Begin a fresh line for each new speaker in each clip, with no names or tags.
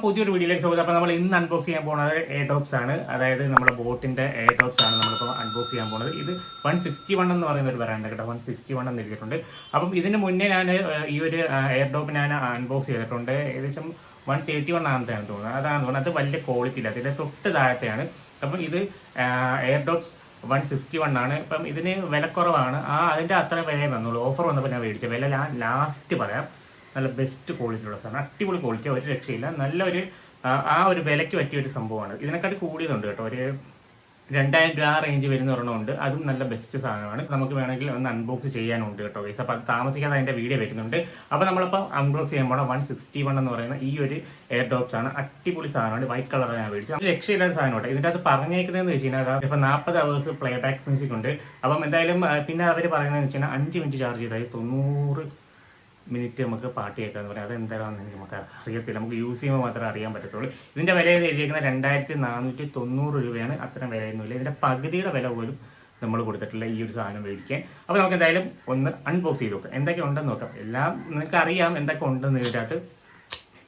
പുതിയൊരു വീഡിയോയിലേക്ക് സ്വാഗതം. അപ്പോൾ നമ്മൾ ഇന്ന് അൺബോക്സ് ചെയ്യാൻ പോകുന്നത് എയർഡ്രോപ്സ് ആണ്. അതായത് നമ്മുടെ ബോട്ടിന്റെ എയർഡ്രോപ്സ് ആണ് നമ്മളിപ്പോൾ അൺബോക്സ് ചെയ്യാൻ പോകുന്നത്. ഇത് 161 എന്ന് പറയുന്ന ഒരു ബ്രാൻഡ് കേട്ടോ, 161 എന്ന് എഴുതിയിട്ടുണ്ട്. അപ്പം ഇതിന് മുന്നേ ഞാൻ ഈ ഒരു എയർഡ്രോപ്പ് ഞാൻ അൺബോക്സ് ചെയ്തിട്ടുണ്ട്. ഏകദേശം 131 ആണെന്ന് തോന്നുന്നത്. അതാണ് തോന്നുന്നത്. അത് വലിയ ക്വാളിറ്റി ഇല്ല, അതിൻ്റെ തൊട്ട് താഴത്തെയാണ്. അപ്പം ഇത് എയർഡ്രോപ്സ് 161 ആണ്. ഇപ്പം ഇതിന് വിലക്കുറവാണ്. അതിൻ്റെ അത്ര വില വന്നുള്ളൂ. ഓഫർ വന്നപ്പോൾ ഞാൻ മേടിച്ച വില ഞാൻ ലാസ്റ്റ് പറയാം. നല്ല ബെസ്റ്റ് ക്വാളിറ്റി ഉള്ള സാധനം, അടിപൊളി ക്വാളിറ്റി, ഒരു രക്ഷയില്ല. നല്ലൊരു ആ ഒരു വിലയ്ക്ക് പറ്റിയ ഒരു സംഭവമാണ്. ഇതിനെക്കാട്ടി കൂടിയതുണ്ട് കേട്ടോ, ഒരു 2000 രൂപ റേഞ്ച് വരുന്ന ഒരെണ്ണമുണ്ട്. അതും നല്ല ബെസ്റ്റ് സാധനമാണ്. നമുക്ക് വേണമെങ്കിൽ ഒന്ന് അൺബോക്സ് ചെയ്യാനുണ്ട് കേട്ടോ ഗൈസ്. അപ്പോൾ അത് താമസിക്കാതെ അതിൻ്റെ വീഡിയോ വരുന്നുണ്ട്. അപ്പോൾ നമ്മളിപ്പോൾ അൺബോക്സ് ചെയ്യുമ്പോൾ 161 എന്ന് പറയുന്ന ഈ ഒരു എയർഡ്രോപ്സ് ആണ്. അടിപൊളി സാധനമാണ്. വൈറ്റ് കളർ ഞാൻ മേടിച്ചത്. രക്ഷയില്ലാത്ത സാധനമാണ്. ഇതിൻ്റെ അത് പറഞ്ഞേക്കുന്നതെന്ന് വെച്ച് കഴിഞ്ഞാൽ ഇപ്പോൾ 40 hours പ്ലേ ബാക്ക് മ്യൂസിക് ഉണ്ട്. അപ്പം എന്തായാലും പിന്നെ അവർ പറയുന്നതെന്ന് വെച്ച് കഴിഞ്ഞാൽ 5 മിനിറ്റ് ചാർജ് ചെയ്താൽ 90 മിനിറ്റ് നമുക്ക് പാട്ട് കേൾക്കാന്ന് പറയാം. അതെന്താണെന്ന് നമുക്ക് അറിയത്തില്ല, നമുക്ക് യൂസ് ചെയ്യുമ്പോൾ മാത്രമേ അറിയാൻ പറ്റത്തുള്ളൂ. ഇതിൻ്റെ വില എഴുതിയിരിക്കുന്നത് 2490 രൂപയാണ്. അത്രയും വിലയൊന്നുമില്ല. ഇതിൻ്റെ പകുതിയുടെ വില പോലും നമ്മൾ കൊടുത്തിട്ടില്ല ഈ ഒരു സാധനം മേടിക്കാൻ. അപ്പോൾ നമുക്ക് എന്തായാലും ഒന്ന് അൺബോക്സ് ചെയ്ത് നോക്കാം, എന്തൊക്കെ ഉണ്ടെന്ന് നോക്കാം. എല്ലാം നിങ്ങൾക്ക് അറിയാം എന്തൊക്കെ ഉണ്ടെന്ന് ഇതിനകത്ത്.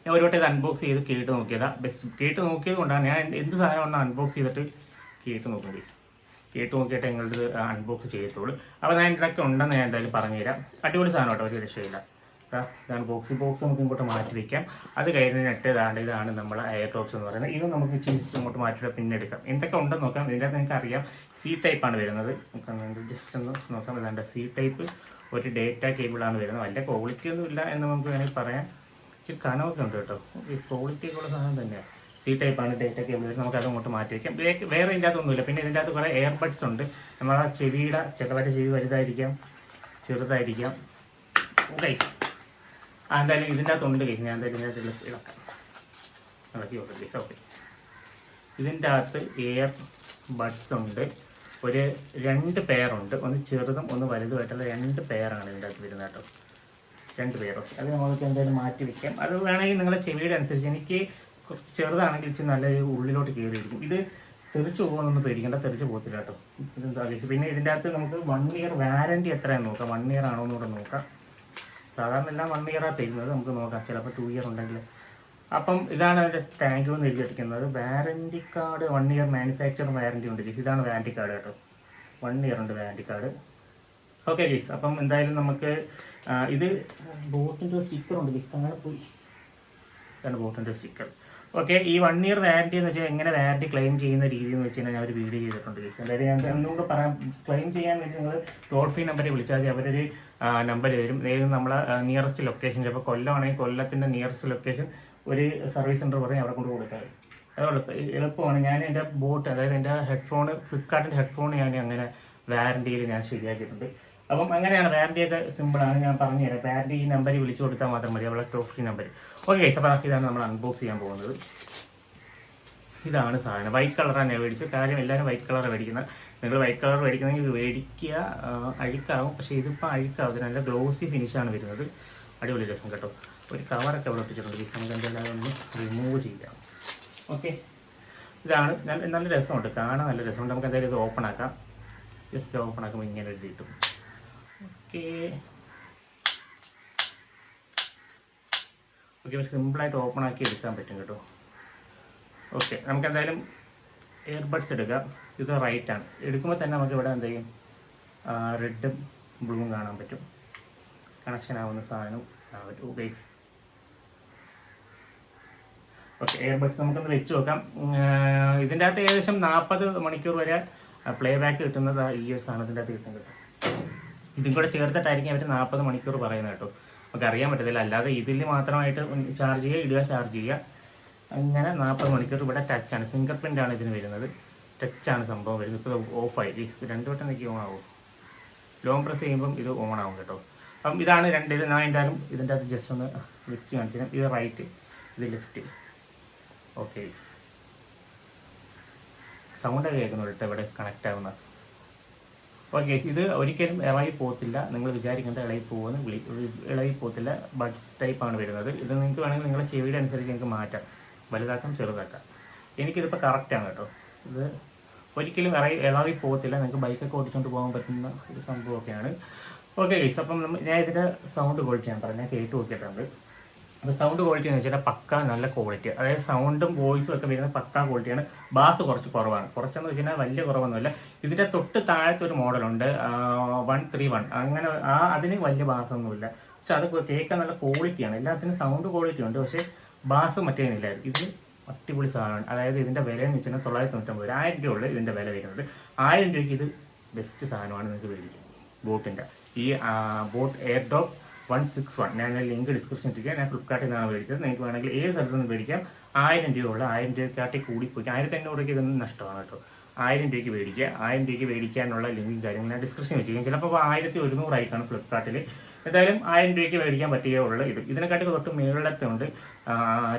ഞാൻ ഒരു വട്ടം ഇത് അൺബോക്സ് ചെയ്ത് കേട്ട് നോക്കിയതാണ്. കേട്ട് നോക്കിയത് കൊണ്ടാണ് ഞാൻ എന്ത് സാധനം ഒന്ന് അൺബോക്സ് ചെയ്തിട്ട് കേട്ട് നോക്കും പ്ലീസ്. കേട്ട് നോക്കിയിട്ട് നിങ്ങളുടെ അൺബോക്സ് ചെയ്യത്തുള്ളൂ. അപ്പോൾ ഞാൻ ഇതൊക്കെ ഉണ്ടെന്ന് ഞാൻ എന്തായാലും പറഞ്ഞുതരാം. അടിപൊളി സാധനം കേട്ടോ, ഒരു രക്ഷയില്ല. ഇതാണ് ബോക്സ് നമുക്ക് ഇങ്ങോട്ട് മാറ്റി വയ്ക്കാം. അത് കഴിഞ്ഞിട്ട് ഇതാണ് നമ്മൾ എയർഡ്രോപ്സ് എന്ന് പറയുന്നത്. ഇത് നമുക്ക് ചീസ് ഇങ്ങോട്ട് മാറ്റിയിട്ട് പിന്നെ എടുക്കാം. എന്തൊക്കെ ഉണ്ടെന്ന് നോക്കാം. ഇതിൻ്റെ അകത്ത് നിങ്ങൾക്ക് അറിയാം സി ടൈപ്പാണ് വരുന്നത്. നമുക്ക് ജസ്റ്റ് ഒന്ന് നോക്കാം. ഇതാണ്ട് സി ടൈപ്പ് ഒരു ഡേറ്റ കേബിളാണ് വരുന്നത്. വലിയ ക്വാളിറ്റി ഒന്നും ഇല്ല എന്ന് നമുക്ക് വേണമെങ്കിൽ പറയാം. ഇച്ചിരി കനമൊക്കെ ഉണ്ട് കേട്ടോ, ഈ ക്വാളിറ്റി ഉള്ള സാധനം തന്നെയാണ്. സി ടൈപ്പാണ് ഡേറ്റ കേബിൾ. നമുക്ക് അത് അങ്ങോട്ട് മാറ്റി വയ്ക്കാം. വേറെ ഇതിൻ്റെ അകത്തൊന്നുമില്ല. പിന്നെ ഇതിൻ്റെ അകത്ത് കുറേ എയർബഡ്സ് ഉണ്ട്. നമ്മളെ ചെവിയുടെ ചിലവരുടെ ചെവി വലുതായിരിക്കാം, ചെറുതായിരിക്കാം. ഗൈസ് എന്തായാലും ഇതിൻ്റെ അകത്തുണ്ട് ഗൈസ്. ഞാൻ എന്തായാലും ഇതിൻ്റെ അകത്ത് ഇളക്കാം, ഇളക്കി നോക്കാം ഗൈസ്. ഓക്കെ, ഇതിൻ്റെ അകത്ത് എയർ ബഡ്സ് ഉണ്ട്. ഒരു 2 പെയറുണ്ട്. ഒന്ന് ചെറുതും ഒന്ന് വലുതുമായിട്ടുള്ള 2 പെയറാണ് ഇതിൻ്റെ അകത്ത് വരുന്നത് കേട്ടോ, 2 പെയർ. ഓക്കെ, അത് നമുക്ക് എന്തായാലും മാറ്റി വയ്ക്കാം. അത് വേണമെങ്കിൽ നിങ്ങളെ ചെവിയുടെ അനുസരിച്ച്. എനിക്ക് കുറച്ച് ചെറുതാണെങ്കിൽ ഇച്ചിരി നല്ല ഉള്ളിലോട്ട് കയറിയിരിക്കും. ഇത് തെറിച്ച് പോകുമെന്നൊന്നും പേടിക്കേണ്ട, തെറിച്ച് പോകത്തില്ല കേട്ടോ. ഇതെന്താ ഗൈസ്. പിന്നെ ഇതിൻ്റെ അകത്ത് നമുക്ക് 1 year വാറൻറ്റി എത്രയാണെന്ന് നോക്കാം. 1 year ആണോ എന്ന് കൂടെ നോക്കാം. സാധാരണ എല്ലാം 1 year തരുന്നത്. നമുക്ക് നോക്കാം, ചിലപ്പോൾ 2 year ഉണ്ടെങ്കിൽ. അപ്പം ഇതാണ് അതിൻ്റെ താങ്ക് യു എന്ന് എഴുതിയിരിക്കുന്നത്. Warranty card 1 year manufacture warranty ഉണ്ട് ഗീസ്. ഇതാണ് വാറൻറ്റി കാർഡ് കേട്ടോ, 1 year ഉണ്ട് വാറൻറ്റി കാർഡ്. ഓക്കെ ഗീസ്. അപ്പം എന്തായാലും നമുക്ക് ഇത് ബോട്ടിൻ്റെ സ്റ്റിക്കർ ഉണ്ട് ഗീസ്. അങ്ങനെ പോയി ഇതാണ് ബോട്ടിൻ്റെ സ്റ്റിക്കർ. ഓക്കെ, ഈ 1 year വാറൻറ്റി എന്ന് വെച്ചാൽ എങ്ങനെ വാറൻറ്റി ക്ലെയിം ചെയ്യുന്ന രീതി എന്ന് വെച്ച് കഴിഞ്ഞാൽ ഞാൻ ഒരു വീഡിയോ ചെയ്തിട്ടുണ്ട് ഗീസ്. എന്തായാലും ഞാൻ ഒന്നുകൂടെ പറയാം. ക്ലെയിം ചെയ്യാൻ വേണ്ടി നിങ്ങൾ ടോൾ ഫ്രീ നമ്പറിൽ വിളിച്ചാൽ മതി. അവരൊരു നമ്പർ തരും. ഏത് നമ്മളെ നിയറസ്റ്റ് ലൊക്കേഷൻ. ചിലപ്പോൾ കൊല്ലമാണെങ്കിൽ കൊല്ലത്തിൻ്റെ നിയറസ്റ്റ് ലൊക്കേഷൻ ഒരു സർവീസ് സെൻറ്റർ പറയും, അവിടെ കൊണ്ട് കൊടുത്താൽ അത് എളുപ്പമാണ്. ഞാൻ എൻ്റെ ബോട്ട്, അതായത് എൻ്റെ ഹെഡ്ഫോൺ, ഫ്ലിപ്കാർട്ടിൻ്റെ ഹെഡ്ഫോൺ ഞാൻ അങ്ങനെ വാറൻറ്റിയിൽ ഞാൻ ശരിയാക്കിയിട്ടുണ്ട്. അപ്പം അങ്ങനെയാണ്. വാറൻറ്റിയൊക്കെ സിമ്പിളാണ്, ഞാൻ പറഞ്ഞുതരാം. വാറൻറ്റി ഈ നമ്പറിൽ വിളിച്ചു കൊടുത്താൽ മാത്രം മതി, അവളെ toll free number. Okay guys, അപ്പോൾ ഇതാണ് നമ്മൾ അൺബോക്സ് ചെയ്യാൻ പോകുന്നത്. ഇതാണ് സാധനം. വൈറ്റ് കളറാണ് ഞാൻ മേടിച്ചത്. കാര്യം എല്ലാവരും വൈറ്റ് കളർ മേടിക്കുന്നത്. നിങ്ങൾ വൈറ്റ് കളർ മേടിക്കുന്നെങ്കിൽ മേടിക്കുക. അഴുക്കാവും, പക്ഷേ ഇതിപ്പോൾ അഴുക്കാവും. നല്ല ഗ്ലോസി ഫിനിഷാണ് വരുന്നത്. അടിപൊളി രസം കേട്ടോ. ഒരു കവറൊക്കെ അവിടെ ഒട്ടിച്ചിട്ടുണ്ട്. നമുക്ക് എന്തെല്ലാം ഒന്ന് റിമൂവ് ചെയ്യാം. ഓക്കെ, ഇതാണ് നല്ല രസമുണ്ട്, കാണാൻ നല്ല രസമുണ്ട്. നമുക്ക് എന്തായാലും ഇത് ഓപ്പൺ ആക്കാം. ജസ്റ്റ് ഓപ്പൺ ആക്കുമ്പോൾ ഇങ്ങനെ ഒരു കിട്ടും. ഓക്കെ ഓക്കെ, സിമ്പിളായിട്ട് ഓപ്പൺ ആക്കി എടുക്കാൻ പറ്റും കേട്ടോ. ഓക്കെ, നമുക്ക് എന്തായാലും എയർബഡ്സ് എടുക്കാം. ഇത് റൈറ്റാണ്. എടുക്കുമ്പോൾ തന്നെ നമുക്ക് ഇവിടെ എന്ത് ചെയ്യും, റെഡും ബ്ലൂവും കാണാൻ പറ്റും. കണക്ഷൻ ആവുന്ന സാധനം കാണാൻ പറ്റും. ഗൈസ്, ഓക്കെ, എയർബഡ്സ് നമുക്കൊന്ന് വെച്ച് നോക്കാം. ഇതിൻ്റെ അകത്ത് ഏകദേശം 40 മണിക്കൂർ വരെ പ്ലേ ബാക്ക് കിട്ടുന്നത് ഈ ഒരു സാധനത്തിൻ്റെ അകത്ത് കിട്ടും കേട്ടോ. ഇതും കൂടെ ചേർത്തിട്ടായിരിക്കും അവർ 40 മണിക്കൂർ പറയുന്നത് കേട്ടോ. നമുക്ക് അറിയാൻ പറ്റത്തില്ല. അല്ലാതെ ഇതിൽ മാത്രമായിട്ട് ചാർജ് ചെയ്യുക, ഇടുക, ചാർജ് ചെയ്യുക, അങ്ങനെ 40 മണിക്കൂർ. ഇവിടെ ടച്ചാണ്, ഫിംഗർ പ്രിൻ്റാണ് ഇതിന് വരുന്നത്. ടച്ചാണ് സംഭവം വരുന്നത്. ഇപ്പോൾ ഓഫായി. 2 വട്ടം എനിക്ക് ഓൺ ആവും. ലോങ് പ്രസ് ചെയ്യുമ്പം ഇത് ഓൺ ആവും കേട്ടോ. അപ്പം ഇതാണ് 2. ഇത് ഞാൻ എന്തായാലും ഇതിൻ്റെ അകത്ത് ജസ്റ്റ് ഒന്ന് വെച്ച് കാണിച്ചു. ഇത് റൈറ്റ്, ഇത് ലെഫ്റ്റ്. ഓക്കെ, സൗണ്ടൊക്കെ കേൾക്കുന്നു കേട്ടോ ഇവിടെ കണക്റ്റ് ആവുന്ന. ഓക്കെ, ഇത് ഒരിക്കലും ഇളകി പോകത്തില്ല. നിങ്ങൾ വിചാരിക്കേണ്ട ഇളകി പോകത്തില്ല. ബഡ്സ് ടൈപ്പാണ് വരുന്നത്. ഇത് നിങ്ങൾക്ക് വേണമെങ്കിൽ നിങ്ങളുടെ ചെവിയുടെ അനുസരിച്ച് നിങ്ങൾക്ക് മാറ്റാം, വലുതാക്കാം, ചെറുതാക്കാം. എനിക്കിതിപ്പോൾ കറക്റ്റാണ് കേട്ടോ. ഇത് ഒരിക്കലും ഇളകി പോകത്തില്ല. നിങ്ങൾക്ക് ബൈക്കൊക്കെ ഓടിച്ചുകൊണ്ട് പോകാൻ പറ്റുന്ന ഒരു സംഭവമൊക്കെയാണ്. ഓക്കെ ഗൈസ്, അപ്പം ഞാൻ ഇതിൻ്റെ സൗണ്ട് ക്വാളിറ്റി ഞാൻ പറഞ്ഞാൽ കേട്ട് നോക്കിയിട്ടുണ്ട്. അപ്പോൾ സൗണ്ട് ക്വാളിറ്റി എന്ന് വെച്ചാൽ പക്ക നല്ല ക്വാളിറ്റി, അതായത് സൗണ്ടും വോയിസും ഒക്കെ വരുന്ന പക്ക ക്വാളിറ്റിയാണ്. ബാസ് കുറച്ച് കുറവാണ്, കുറച്ചെന്ന് വെച്ച് കഴിഞ്ഞാൽ വലിയ കുറവൊന്നുമില്ല. ഇതിൻ്റെ തൊട്ട് താഴത്തെ ഒരു മോഡലുണ്ട് 131, അങ്ങനെ അതിന് വലിയ ബാസൊന്നുമില്ല, പക്ഷെ അത് കേൾക്കാൻ നല്ല ക്വാളിറ്റിയാണ്. എല്ലാത്തിനും സൗണ്ട് ക്വാളിറ്റി ഉണ്ട്, പക്ഷേ ബാസ് മറ്റേതിനില്ല. ഇതിന് അടിപൊളി സാധനമാണ്. അതായത് ഇതിൻ്റെ വില എന്ന് വെച്ചാൽ 990 രൂപ, 1000 രൂപ ഉള്ളു ഇതിൻ്റെ വില വരുന്നത്. 1000 രൂപയ്ക്ക് ഇത് ബെസ്റ്റ് സാധനമാണ് നിങ്ങൾക്ക് മേടിക്കും. ബോട്ടിൻ്റെ ഈ ബോട്ട് എയർഡ്രോപ്പ് 161, ഞാൻ ലിങ്ക് ഡിസ്ക്രിപ്ഷൻ ഇട്ടിരിക്കുക. ഞാൻ ഫ്ലിപ്കാർട്ടിൽ നിന്നാണ് മേടിച്ചത്. നിങ്ങൾക്ക് വേണമെങ്കിൽ ഏത് സ്ഥലത്തു നിന്ന് മേടിക്കാം. 1000 രൂപ ഉള്ള, 1000 രൂപയ്ക്കാട്ടി കൂടിപ്പോയി 1500 രൂപയ്ക്ക് ഇതൊന്നും നഷ്ടമാണ് കേട്ടോ. 1000 രൂപയ്ക്ക് മേടിക്കുക. 1000 രൂപയ്ക്ക് മേടിക്കാനുള്ള ലിങ്കും കാര്യങ്ങളും ഞാൻ ഡിസ്ക്രിപ്ഷൻ വെച്ചിരിക്കും. ചിലപ്പോൾ 1100 ആയിക്കാണ് ഫ്ലിപ്കാർട്ടിൽ. എന്തായാലും 1000 രൂപയ്ക്ക് മേടിക്കാൻ പറ്റിയേ ഉള്ളൂ. ഇതിനെക്കാട്ടി തൊട്ട് മുകളിലത്തുണ്ട്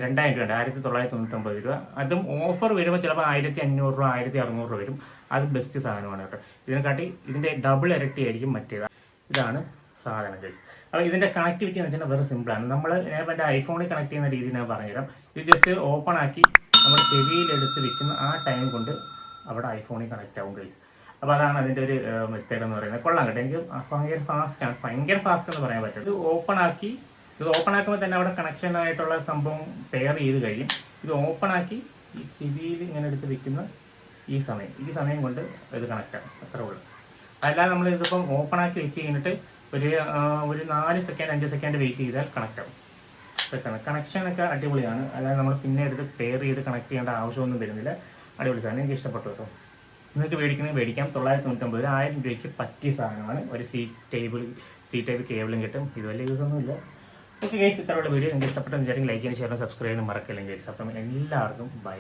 2000 രൂപ, 1999 രൂപ. അതും ഓഫർ വരുമ്പോൾ ചിലപ്പോൾ 1500 രൂപ, 1600 രൂപ വരും. അത് ബെസ്റ്റ് സാധനമാണ് കേട്ടോ. ഇതിനെക്കാട്ടി ഇതിൻ്റെ ഡബിൾ ഇരട്ടി ആയിരിക്കും മറ്റേത്. ഇതാണ് സാധനം ഗൈസ്. അപ്പോൾ ഇതിൻ്റെ കണക്ടിവിറ്റി എന്ന് വെച്ചാൽ വെറും സിമ്പിളാണ്. ഞാൻ എൻ്റെ ഐഫോണിൽ കണക്ട് ചെയ്യുന്ന രീതി ഞാൻ പറഞ്ഞുതരാം. ഇത് ജസ്റ്റ് ഓപ്പൺ ആക്കി നമ്മൾ ചെവിയിലെടുത്ത് വെക്കുന്ന ആ ടൈം കൊണ്ട് അവിടെ ഐഫോണിൽ കണക്റ്റ് ആവും ഗൈസ്. അപ്പോൾ അതാണ് അതിൻ്റെ ഒരു മെത്തേഡ് എന്ന് പറയുന്നത്. കൊള്ളാം കേട്ടോ, എനിക്ക് ഭയങ്കര ഫാസ്റ്റ് എന്ന് പറയാൻ പറ്റും. ഇത് ഓപ്പൺ ആക്കുമ്പോൾ തന്നെ അവിടെ കണക്ഷൻ ആയിട്ടുള്ള സംഭവം പെയർ ചെയ്ത് കഴിയും. ഇത് ഓപ്പൺ ആക്കി ഈ ചെവിയിൽ ഇങ്ങനെ എടുത്ത് വെക്കുന്ന ഈ സമയം കൊണ്ട് ഇത് കണക്റ്റ് ആകും, അത്രേ ഉള്ളൂ. അല്ലാതെ നമ്മൾ ഇതിപ്പം ഓപ്പൺ ആക്കി വെച്ച് കഴിഞ്ഞിട്ട് ഒരു 4 സെക്കൻഡ് 5 സെക്കൻഡ് വെയിറ്റ് ചെയ്താൽ കണക്റ്റ് ആവും. പെട്ടെന്ന് കണക്ഷനൊക്കെ അടിപൊളിയാണ്. അല്ലാതെ നമ്മൾ പിന്നെ എടുത്ത് പെയർ ചെയ്ത് കണക്ട് ചെയ്യേണ്ട ആവശ്യമൊന്നും വരുന്നില്ല. അടിപൊളി സാധനം, എനിക്ക് ഇഷ്ടപ്പെട്ടു കേട്ടോ. നിങ്ങൾക്ക് മേടിക്കാം 999, 1000 രൂപയ്ക്ക് പറ്റിയ സാധനമാണ്. ഒരു സി ടൈപ്പ് കേബിളും കിട്ടും. ഇത് വലിയ യൂസൊന്നുമില്ല. ഓക്കെ ഗൈസ്, ഇത്രയുള്ള വീഡിയോ നിങ്ങൾക്ക് ഇഷ്ടപ്പെട്ടെന്ന് വിചാരിക്കും ലൈക്ക് ചെയ്യാൻ, ഷെയർ, സബ്സ്ക്രൈബ് ചെയ്യാൻ മറക്കില്ലെങ്കിൽ ഗൈസ്. അപ്പം എല്ലാവർക്കും ബൈ.